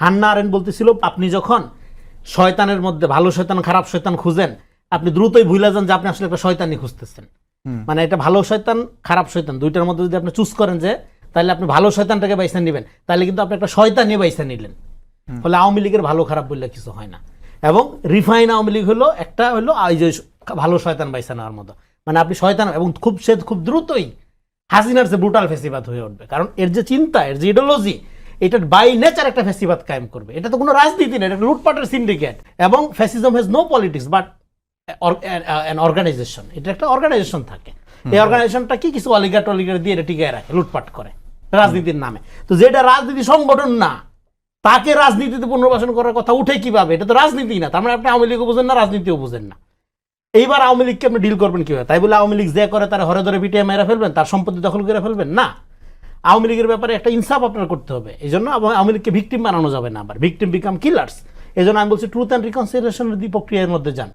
Hannah aren't বলতেছিল আপনি যখন শয়তানের মধ্যে ভালো শয়তান খারাপ শয়তান খুঁজেন আপনি দ্রুতই ভুলে যান যে আপনি আসলে একটা শয়তানই খুঁজতেছেন। মানে এটা ভালো শয়তান খারাপ শয়তান দুইটার মধ্যে যদি আপনি চুজ করেন যে তাহলে আপনি ভালো শয়তানটাকে বাইসা নেবেন, তাহলে কিন্তু আপনি একটা শয়তানই বাইসা নিলেন। ফলে আওয়ামী লীগের ভালো খারাপ বললে কিছু হয় না। এবং রিফাইন আওয়ামী লীগ হলো একটা হলো এই যে ভালো শয়তান বাইসা নেওয়ার মতো, মানে আপনি শয়তান এবং খুব দ্রুতই হাসিনার যে ব্রুটাল ফেসিবাদ হয়ে উঠবে, কারণ এর যে চিন্তা এর যে ইডিওলজি এটা বাই নেচার একটা ফেসিবাদ কায়েম করবে। এটা তো কোনো রাজনীতি না, এটা লুটপাটের সিন্ডিকেট। এবং fascism has no politics but an organisation. এটা একটা অর্গানাইজেশন থাকে, এই অর্গানাইজেশনটা কি কিছু অলিগার টলিগার দিয়ে এটা টিকায় রাখে, লুটপাট করে রাজনীতির নামে। তো যেটা রাজনীতি সংগঠন না তাকে রাজনীতিতে পুনর্বাসন করার কথা উঠে কিভাবে? এটা তো রাজনীতি না। তার মানে আপনি আওয়ামী লীগও বুঝেন না, রাজনীতিও বুঝেন না। এইবার আওয়ামী লীগকে আপনি ডিল করবেন কিভাবে? তাই বলে আওয়ামী লীগ যে করে তারা হরে ধরে পিটিয়ে মেরে ফেলবেন, তার সম্পত্তি দখল করে ফেলবেন না। আওয়ামী লীগের ব্যাপারে একটা ইনসাফ আপনার করতে হবে। এই জন্য আওয়ামী লীগকে ভিকটিম বানানো যাবে না, আবার ভিকটিম বিকাম কিলার্স। এই জন্য আমি বলছি ট্রুথ অ্যান্ড রিকনসিলিয়েশনের প্রক্রিয়ার মধ্যে যান।